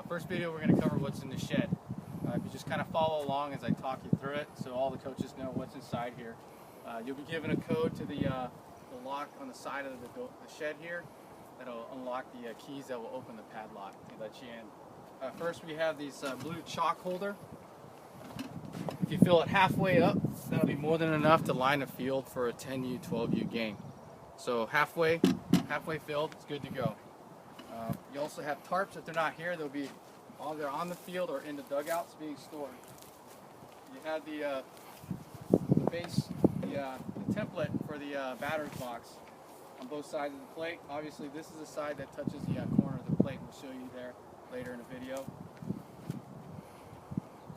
First video we're going to cover what's in the shed. If you just kind of follow along as I talk you through it, so all the coaches know what's inside here. You'll be given a code to the lock on the side of the shed here that'll unlock the keys that will open the padlock to let you in. First we have these blue chalk holder. If you fill it halfway up, that'll be more than enough to line the field for a 10U, 12U game. So halfway filled, it's good to go. You also have tarps. If they're not here, they'll be either on the field or in the dugouts being stored. You have the base, the template for the batter's box on both sides of the plate. Obviously, this is the side that touches the corner of the plate. We'll show you there later in the video.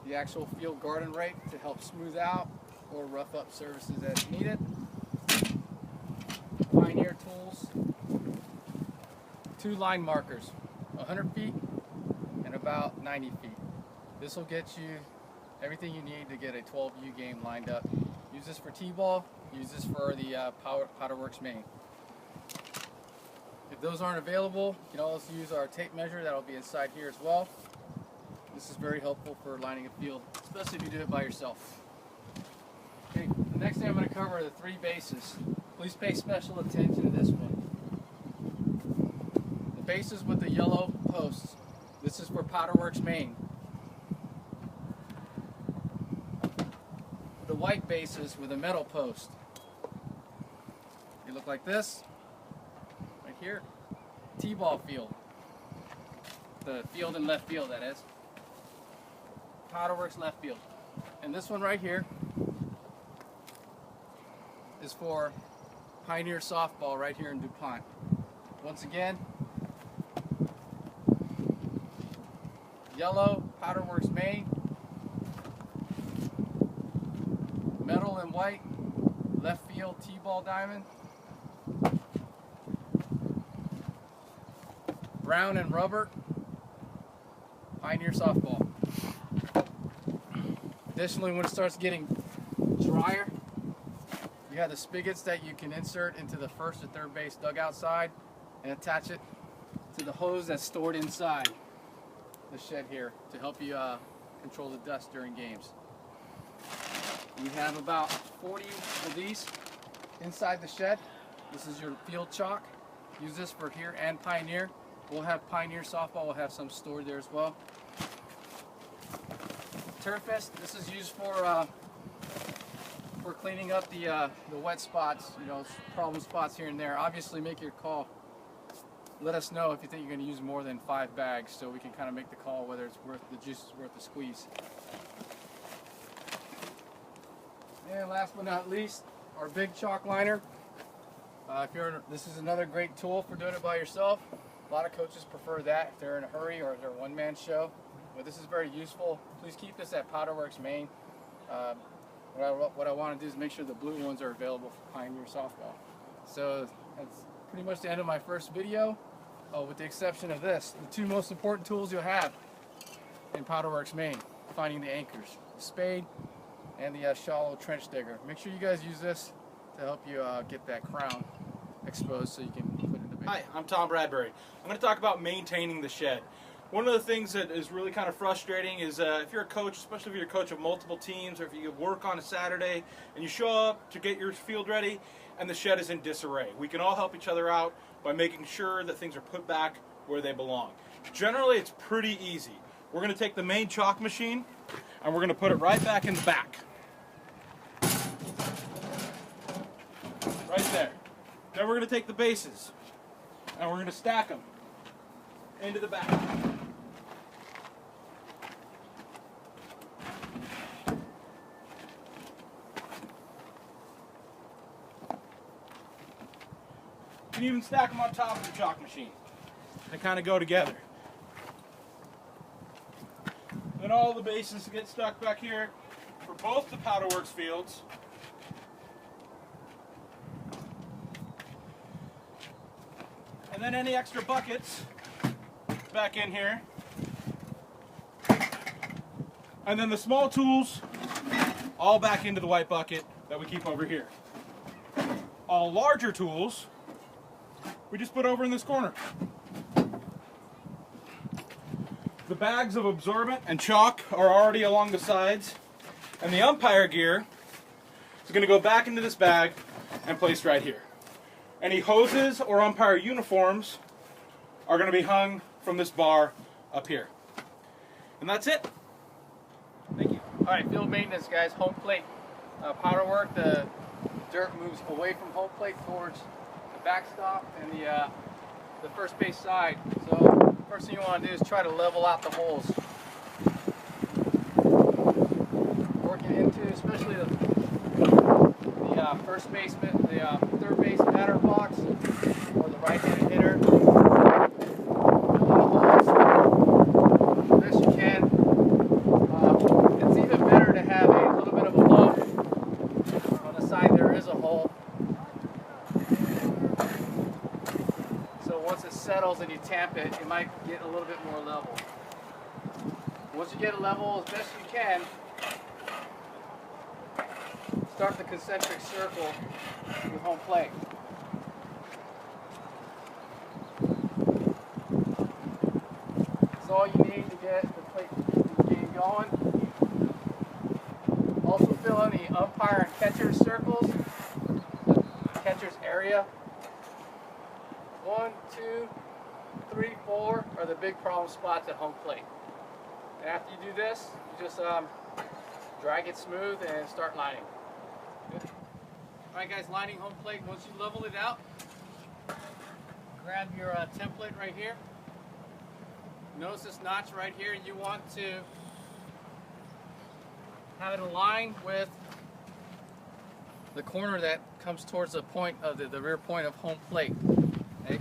The actual field garden rake to help smooth out or rough up surfaces as needed. Pioneer tools. 2 line markers, 100 feet and about 90 feet. This will get you everything you need to get a 12U game lined up. Use this for T-ball, use this for the Powderworks main. If those aren't available, you can also use our tape measure that'll be inside here as well. This is very helpful for lining a field, especially if you do it by yourself. Okay, the next thing I'm going to cover are the 3 bases. Please pay special attention to this one. Bases with the yellow posts. This is for Powderworks main. The white bases with a metal post. They look like this. Right here. T-ball field. The field in left field, that is. Powderworks left field. And this one right here is for Pioneer softball right here in DuPont. Once again, yellow, Powderworks main, metal and white, left field T-ball diamond, brown and rubber, Pioneer softball. Additionally, when it starts getting drier, you have the spigots that you can insert into the first or third base dugout side and attach it to the hose that's stored inside the shed here to help you control the dust during games. We have about 40 of these inside the shed. This is your field chalk. Use this for here and Pioneer. We'll have Pioneer softball, we'll have some stored there as well. Turfist, this is used for cleaning up the wet spots, you know, problem spots here and there. Obviously make your call. Let us know if you think you're going to use more than 5 bags so we can kind of make the call whether it's worth the juice is worth the squeeze. And last but not least, our big chalk liner. This is another great tool for doing it by yourself. A lot of coaches prefer that if they're in a hurry or if they're a one-man show. But this is very useful. Please keep this at Powderworks main. What I want to do is make sure the blue ones are available for Pioneer softball. So that's pretty much the end of my first video. Oh, with the exception of this, the 2 most important tools you'll have in Powderworks main, finding the anchors, the spade and the shallow trench digger. Make sure you guys use this to help you get that crown exposed so you can put it in the base. Hi, I'm Tom Bradbury. I'm going to talk about maintaining the shed. One of the things that is really kind of frustrating is if you're a coach, especially if you're a coach of multiple teams, or if you work on a Saturday and you show up to get your field ready and the shed is in disarray. We can all help each other out by making sure that things are put back where they belong. Generally, it's pretty easy. We're going to take the main chalk machine and we're going to put it right back in the back. Right there. Then we're going to take the bases and we're going to stack them into the back. You can even stack them on top of the chalk machine. They kind of go together. Then all the bases get stuck back here for both the Powderworks fields. And then any extra buckets back in here. And then the small tools all back into the white bucket that we keep over here. All larger tools we just put over in this corner. the bags of absorbent and chalk are already along the sides, and the umpire gear is going to go back into this bag and placed right here. Any hoses or umpire uniforms are going to be hung from this bar up here. And that's it. Thank you. All right, field maintenance, guys. Home plate powder work. The dirt moves away from home plate towards the backstop and the first base side. So first thing you want to do is try to level out the holes. Working into, especially the first baseman, the third base batter box, or the right-handed hitter. Best you can. It's even better to have a little bit of a lump on the side. There is a hole. So once it settles and you tamp it, it might get a little bit more level. Once you get it level as best you can, start the concentric circle with home plate. That's all you need to get the plate game going. Also fill in the umpire and catcher circles, the catcher's area. 1, 2, 3, 4 are the big problem spots at home plate. And after you do this, you just drag it smooth and start lining. Good. Alright guys, lining home plate. Once you level it out, grab your template right here. Notice this notch right here. You want to have it aligned with the corner that comes towards the point of the rear point of home plate. Okay?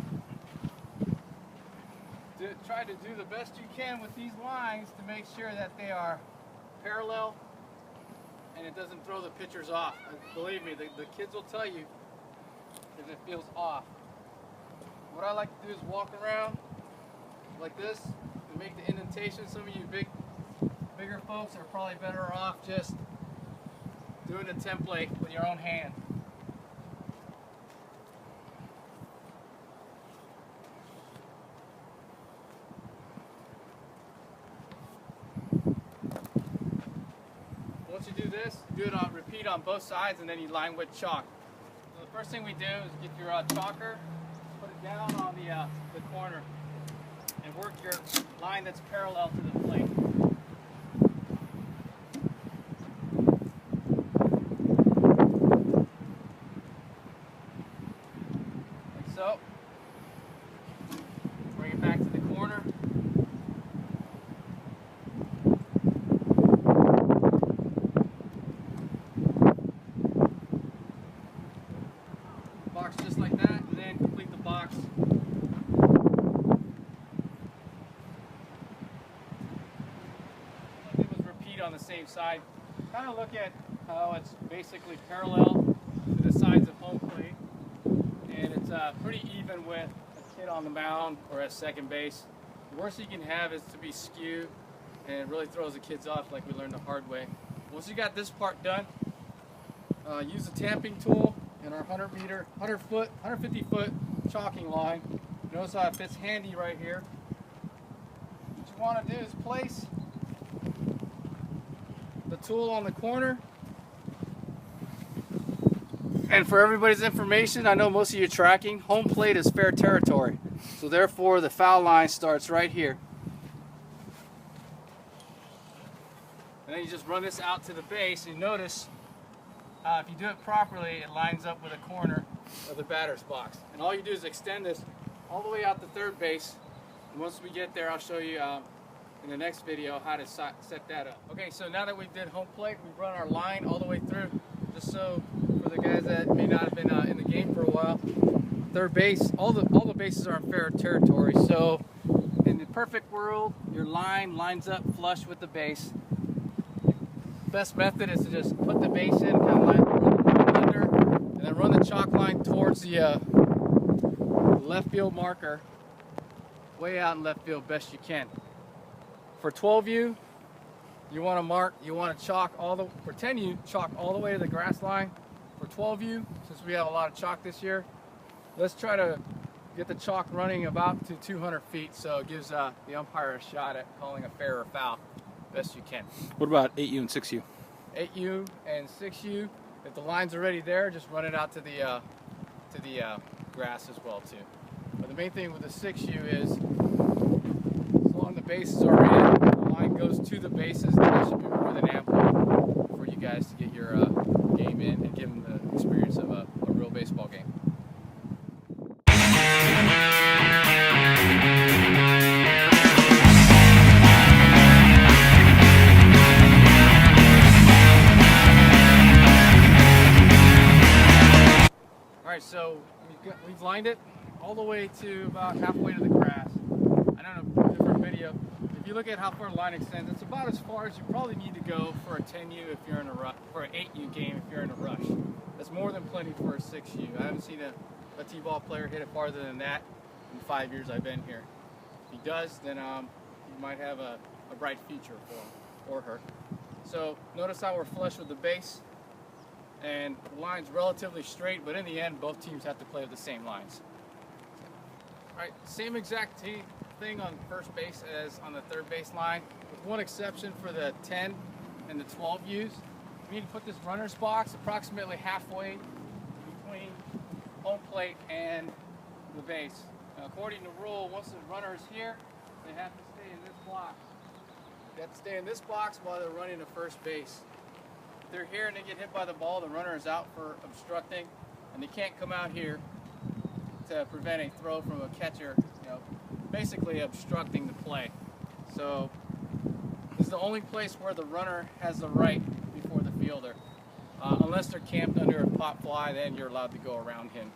Try to do the best you can with these lines to make sure that they are parallel and it doesn't throw the pitchers off. Believe me, the kids will tell you if it feels off. What I like to do is walk around like this and make the indentation. Some of you bigger folks are probably better off just doing a template with your own hand. Once you do this, do it on repeat on both sides, and then you line with chalk. So the first thing we do is get your chalker, put it down on the corner, and work your line that's parallel to the plate. Like so. Bring it back to the corner. Box just like that, and then complete the box. It was repeat on the same side. Kind of look at how it's basically parallel to the sides of home plate, and it's pretty even with a kid on the mound or at second base. The worst you can have is to be skewed, and it really throws the kids off, like we learned the hard way. Once you got this part done, use the tamping tool and our 150 foot chalking line. Notice how it fits handy right here. What you want to do is place the tool on the corner. And for everybody's information, I know most of you are tracking, home plate is fair territory. So therefore the foul line starts right here. And then you just run this out to the base, and notice if you do it properly, it lines up with a corner of the batter's box. And all you do is extend this all the way out to third base. And once we get there, I'll show you in the next video how to set that up. Okay, so now that we did home plate, we've run our line all the way through, just so for the guys that may not have been in the game for a while. Third base, all the bases are in fair territory. So in the perfect world, your line lines up flush with the base. Best method is to just put the base in, kind of line under, and then run the chalk line towards the left field marker, way out in left field best you can. For 12U, you want to mark, you want to chalk for 10U, chalk all the way to the grass line. For 12U, since we have a lot of chalk this year, let's try to get the chalk running about to 200 feet, so it gives the umpire a shot at calling a fair or foul best you can. What about 8U and 6U? 8U and 6U, if the line's already there, just run it out to the grass as well too. But the main thing with the 6U is, as long as the bases are in, the line goes to the bases, then there should be more than ample for you guys to get your game in and give them the experience of a real baseball game. Alright, so we've lined it all the way to about halfway to the grass. I don't know, different video. If you look at how far the line extends, it's about as far as you probably need to go for a 10U if you're in a rush, for an 8U game if you're in a rush. That's more than plenty for a 6U. I haven't seen a T-ball player hit it farther than that in the 5 years I've been here. If he does, then you might have a bright future for him or her. So notice how we're flush with the base. And the line's relatively straight, but in the end, both teams have to play with the same lines. All right, same exact thing on first base as on the third base line, with one exception for the 10 and the 12 U's. We need to put this runner's box approximately halfway between home plate and the base. Now, according to rule, once the runner is here, they have to stay in this box. They have to stay in this box while they're running to first base. They're here and they get hit by the ball, the runner is out for obstructing, and they can't come out here to prevent a throw from a catcher, basically obstructing the play. So this is the only place where the runner has the right before the fielder. Unless they're camped under a pop fly, then you're allowed to go around him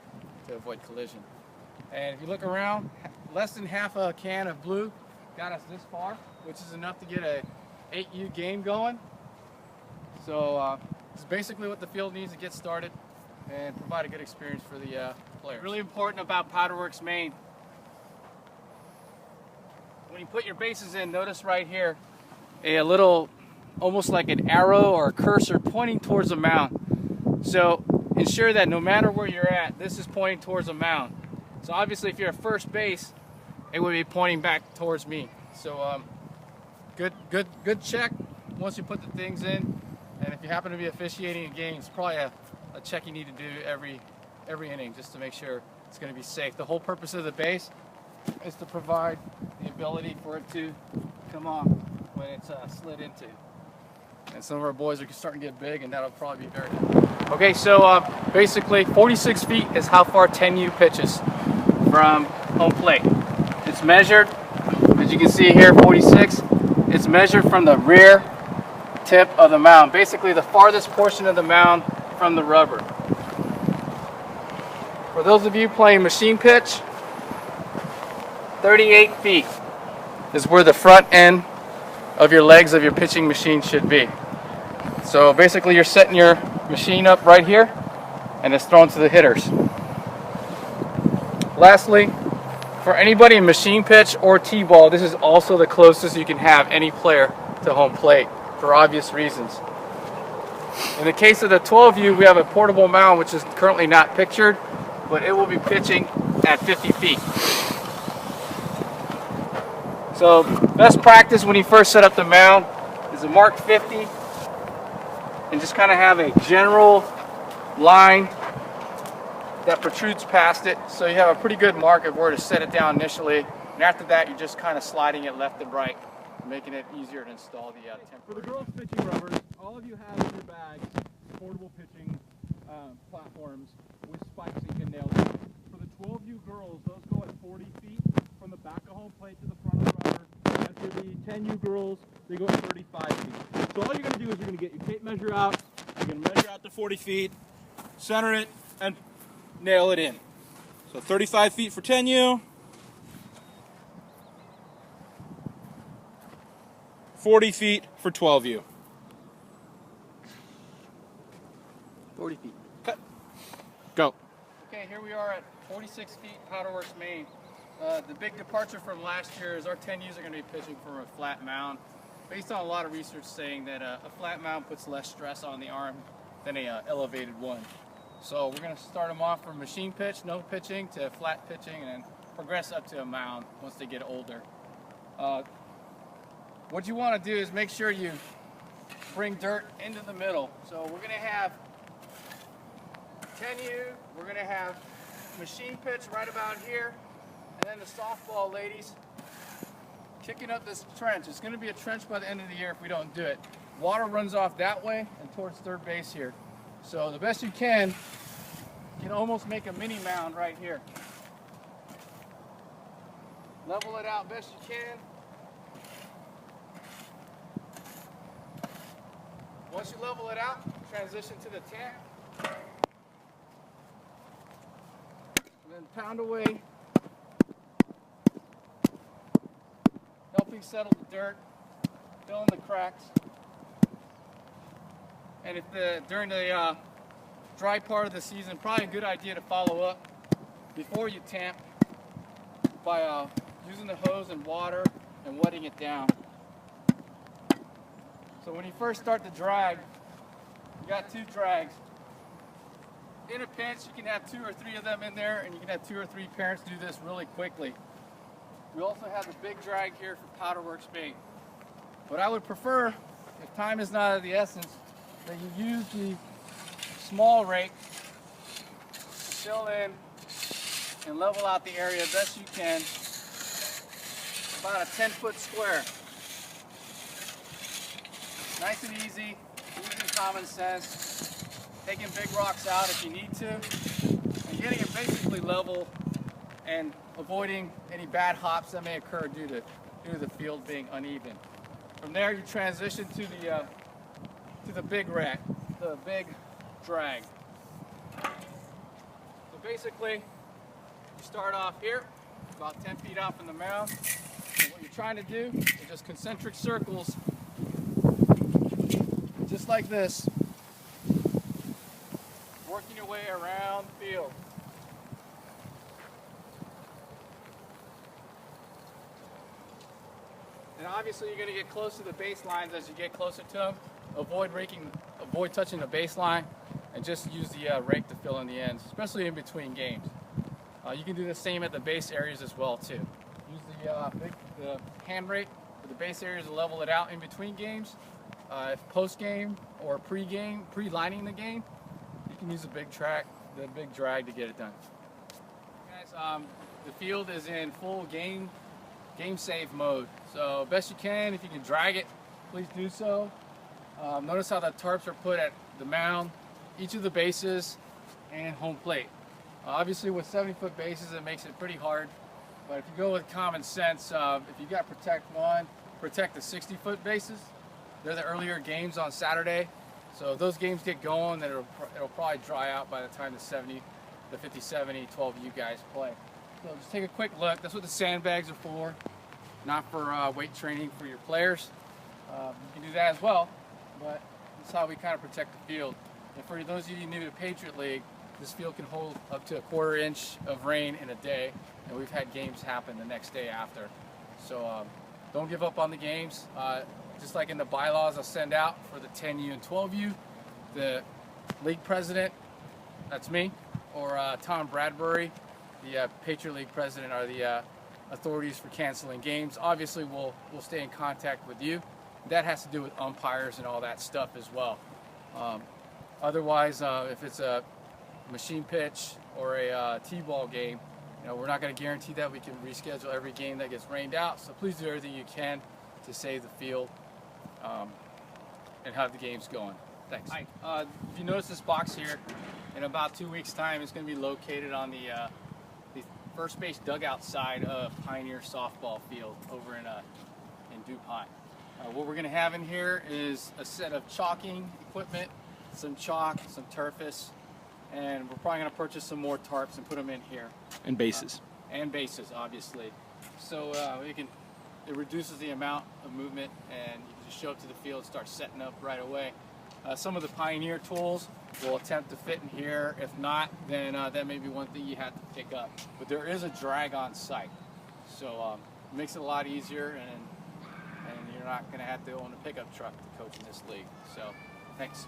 to avoid collision. And if you look around, less than half a can of blue got us this far, which is enough to get a 8U game going. So it's basically what the field needs to get started and provide a good experience for the players. Really important about Powderworks Maine. When you put your bases in, notice right here a little, almost like an arrow or a cursor pointing towards the mound. So ensure that no matter where you're at, this is pointing towards the mound. So obviously if you're at first base, it would be pointing back towards me. So good check once you put the things in. And if you happen to be officiating a game, it's probably a check you need to do every inning just to make sure it's going to be safe. The whole purpose of the base is to provide the ability for it to come off when it's slid into. And some of our boys are starting to get big, and that'll probably be very good. Okay, so basically 46 feet is how far 10U pitches from home plate. It's measured, as you can see here, 46. It's measured from the rear tip of the mound, basically the farthest portion of the mound from the rubber. For those of you playing machine pitch, 38 feet is where the front end of your legs of your pitching machine should be. So basically you're setting your machine up right here and it's thrown to the hitters. Lastly, for anybody in machine pitch or T-ball, this is also the closest you can have any player to home plate, for obvious reasons. In the case of the 12U, we have a portable mound which is currently not pictured, but it will be pitching at 50 feet. So best practice when you first set up the mound is to mark 50 and just kind of have a general line that protrudes past it, so you have a pretty good mark of where to set it down initially, and after that you're just kind of sliding it left and right, making it easier to install the temporary. For the girls pitching rubbers, all of you have in your bags portable pitching platforms with spikes and can nails. For the 12U girls, those go at 40 feet from the back of home plate to the front of the rubber. And for the 10U girls, they go at 35 feet. So all you're going to do is you're going to get your tape measure out, you're going to measure out to 40 feet, center it, and nail it in. So 35 feet for 10U, 40 feet for 12U. 40 feet. Cut. Go. Okay, here we are at 46 feet, Powderworks, Maine. The big departure from last year is our 10Us are going to be pitching from a flat mound, based on a lot of research saying that a flat mound puts less stress on the arm than a elevated one. So we're going to start them off from machine pitch, no pitching, to flat pitching, and then progress up to a mound once they get older. What you want to do is make sure you bring dirt into the middle. So we're going to have 10U, we're going to have machine pitch right about here, and then the softball ladies kicking up this trench. It's going to be a trench by the end of the year if we don't do it. Water runs off that way and towards third base here. So the best you can almost make a mini mound right here. Level it out best you can. Once you level it out, transition to the tank. And then pound away, helping settle the dirt, fill in the cracks. And if during the dry part of the season, probably a good idea to follow up before you tamp by using the hose and water and wetting it down. So when you first start the drag, you got 2 drags. In a pinch, you can have 2 or 3 of them in there, and you can have 2 or 3 parents do this really quickly. We also have the big drag here for Powderworks bait. But I would prefer, if time is not of the essence, that you use the small rake to fill in and level out the area best you can, about a 10-foot square. Nice and easy, using common sense, taking big rocks out if you need to, and getting it basically level and avoiding any bad hops that may occur due to the field being uneven. From there, you transition to the big rack, the big drag. So basically, you start off here, about 10 feet out from the mound. And what you're trying to do is just concentric circles, just like this, working your way around the field. And obviously you're going to get close to the baselines as you get closer to them. Avoid touching the baseline, and just use the rake to fill in the ends, especially in between games. You can do the same at the base areas as well too. Use the hand rake for the base areas to level it out in between games. If post-game or pre-lining the game, you can use the big drag to get it done. Guys, the field is in full game save mode. So best you can, if you can drag it, please do so. Notice how the tarps are put at the mound, each of the bases, and home plate. Obviously with 70-foot bases it makes it pretty hard, but if you go with common sense, if you got protect the 60-foot bases. They're the earlier games on Saturday, so if those games get going, then it'll probably dry out by the time the 50, 70, 12U guys play. So just take a quick look. That's what the sandbags are for, not for weight training for your players. You can do that as well, but that's how we kind of protect the field. And for those of you new to Patriot League, this field can hold up to a 1/4 inch of rain in a day, and we've had games happen the next day after. So don't give up on the games. Just like in the bylaws I'll send out for the 10U and 12U, the league president, that's me, or Tom Bradbury, the Patriot League president, are the authorities for canceling games. Obviously we'll stay in contact with you. That has to do with umpires and all that stuff as well. Otherwise, if it's a machine pitch or a T-ball game, we're not going to guarantee that we can reschedule every game that gets rained out. So please do everything you can to save the field and have the games going. Thanks. Hi. If you notice this box here, in about 2 weeks' time, it's going to be located on the first base dugout side of Pioneer softball field over in DuPont. What we're going to have in here is a set of chalking equipment, some chalk, some turfus, and we're probably going to purchase some more tarps and put them in here. And bases. And bases, obviously. So it reduces the amount of movement, and you can just show up to the field and start setting up right away. Some of the Pioneer tools will attempt to fit in here. If not, then that may be one thing you have to pick up. But there is a drag on site, so it makes it a lot easier, and you're not going to have to own a pickup truck to coach in this league. So, thanks.